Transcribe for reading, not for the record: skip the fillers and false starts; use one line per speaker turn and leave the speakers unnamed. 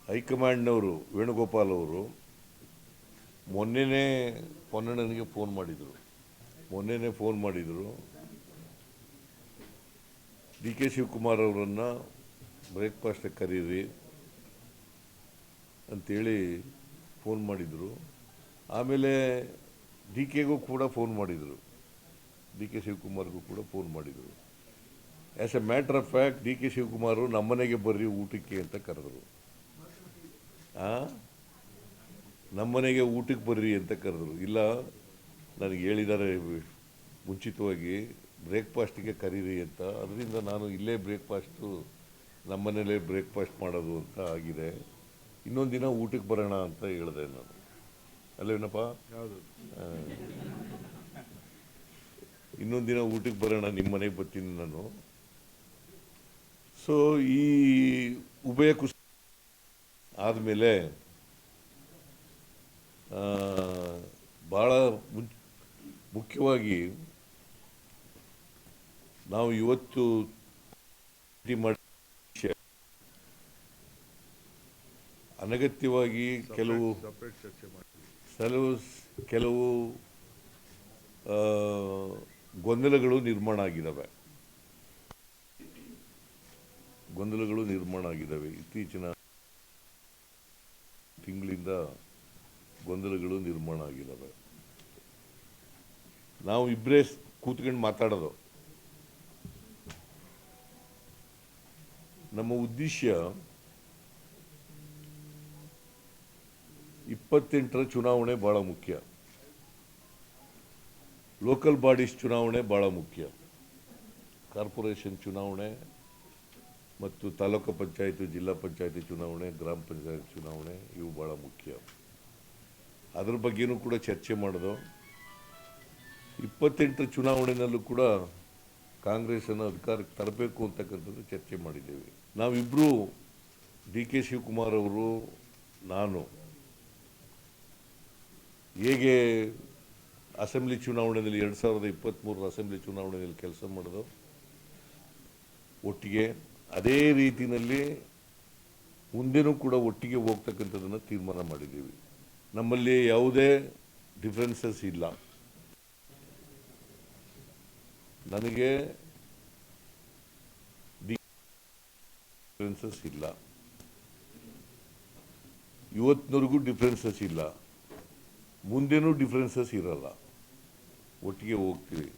ಹೈಕಮಾಂಡ್ನವರು ವೇಣುಗೋಪಾಲ್ ಅವರು ಮೊನ್ನೆನೇ ಪೊನ್ನಣ್ಣನಿಗೆ ಫೋನ್ ಮಾಡಿದರು. D K Shivakumar ಅವರನ್ನು ಬ್ರೇಕ್ಫಾಸ್ಟ್ ಕರೀರಿ ಅಂತೇಳಿ ಫೋನ್ ಮಾಡಿದರು. ಆಮೇಲೆ ಡಿ ಕೆಗೂ ಕೂಡ ಫೋನ್ ಮಾಡಿದರು, ಡಿ ಕೆ ಶಿವಕುಮಾರ್ಗೂ ಕೂಡ ಫೋನ್ ಮಾಡಿದರು. As A matter of fact D K Shivakumar ನಮ್ಮನೆಗೆ ಬರ್ರಿ ಊಟಕ್ಕೆ ಅಂತ ಕರೆದರು. ನಮ್ಮನೆಗೆ ಊಟಕ್ಕೆ ಬರ್ರಿ ಅಂತ ಕರೆದರು. ಇಲ್ಲ, ನನಗೆ ಹೇಳಿದ್ದಾರೆ ಮುಂಚಿತವಾಗಿ ಬ್ರೇಕ್ಫಾಸ್ಟಿಗೆ ಕರೀರಿ ಅಂತ, ಅದರಿಂದ ನಾನು ಇಲ್ಲೇ ನಮ್ಮನೇಲೇ ಬ್ರೇಕ್ಫಾಸ್ಟ್ ಮಾಡೋದು ಅಂತ ಆಗಿದೆ. ಇನ್ನೊಂದು ದಿನ ಊಟಕ್ಕೆ ಬರೋಣ ಅಂತ ಹೇಳಿದೆ ನಾನು. ಅಲ್ಲೇನಪ್ಪ, ಇನ್ನೊಂದು ದಿನ ಊಟಕ್ಕೆ ಬರೋಣ, ನಿಮ್ಮ ಮನೆಗೆ ಬರ್ತೀನಿ ನಾನು. ಸೊ ಈ ಉಭಯ ಕುಸ್ತಿ ಆದಮೇಲೆ ಭಾಳ ಮುಖ್ಯವಾಗಿ ನಾವು ಇವತ್ತು ಅನಗತ್ಯವಾಗಿ ಕೆಲವು ಗೊಂದಲಗಳು ನಿರ್ಮಾಣ ಆಗಿದ್ದಾವೆ. ಇತ್ತೀಚಿನ ತಿಂಗಳಿಂದ ಗೊಂದಲಗಳು ನಿರ್ಮಾಣ ಆಗಿದ್ದಾವೆ. ನಾವು ಇಬ್ಬರೇ ಕೂತ್ಕೊಂಡು ಮಾತಾಡೋದು. ನಮ್ಮ ಉದ್ದೇಶ 28ರ ಚುನಾವಣೆ ಭಾಳ ಮುಖ್ಯ, ಲೋಕಲ್ ಬಾಡೀಸ್ ಚುನಾವಣೆ ಭಾಳ ಮುಖ್ಯ, ಕಾರ್ಪೊರೇಷನ್ ಚುನಾವಣೆ ಮತ್ತು ತಾಲೂಕು ಪಂಚಾಯತ್, ಜಿಲ್ಲಾ ಪಂಚಾಯತಿ ಚುನಾವಣೆ, ಗ್ರಾಮ ಪಂಚಾಯತ್ ಚುನಾವಣೆ ಇವು ಭಾಳ ಮುಖ್ಯ. ಅದ್ರ ಬಗ್ಗೆನೂ ಕೂಡ ಚರ್ಚೆ ಮಾಡೋದು. 28ರ ಚುನಾವಣೆಯಲ್ಲೂ ಕೂಡ ಕಾಂಗ್ರೆಸ್ಸನ್ನು ಅಧಿಕಾರಕ್ಕೆ ತರಬೇಕು ಅಂತಕ್ಕಂಥದ್ದು ಚರ್ಚೆ ಮಾಡಿದ್ದೇವೆ. ನಾವಿಬ್ಬರು, ಡಿ ಕೆ ಶಿವಕುಮಾರ್ ಅವರು, ನಾನು, ಹೇಗೆ ಅಸೆಂಬ್ಲಿ ಚುನಾವಣೆಯಲ್ಲಿ 2023 ಅಸೆಂಬ್ಲಿ ಚುನಾವಣೆಯಲ್ಲಿ ಕೆಲಸ ಮಾಡೋದು ಒಟ್ಟಿಗೆ, ಅದೇ ರೀತಿಯಲ್ಲಿ ಮುಂದೆನೂ ಕೂಡ ಒಟ್ಟಿಗೆ ಹೋಗ್ತಕ್ಕಂಥದ್ದನ್ನು ತೀರ್ಮಾನ ಮಾಡಿದ್ದೀವಿ. ನಮ್ಮಲ್ಲಿ ಯಾವುದೇ ಡಿಫ್ರೆನ್ಸಸ್ ಇಲ್ಲ. ನನಗೆ ಡಿಫ್ರೆನ್ಸಸ್ ಇಲ್ಲ, ಇವತ್ತಿನವರೆಗೂ ಡಿಫ್ರೆನ್ಸಸ್ ಇಲ್ಲ, ಮುಂದೇನೂ ಡಿಫ್ರೆನ್ಸಸ್ ಇರಲ್ಲ. ಒಟ್ಟಿಗೆ ಹೋಗ್ತೀವಿ.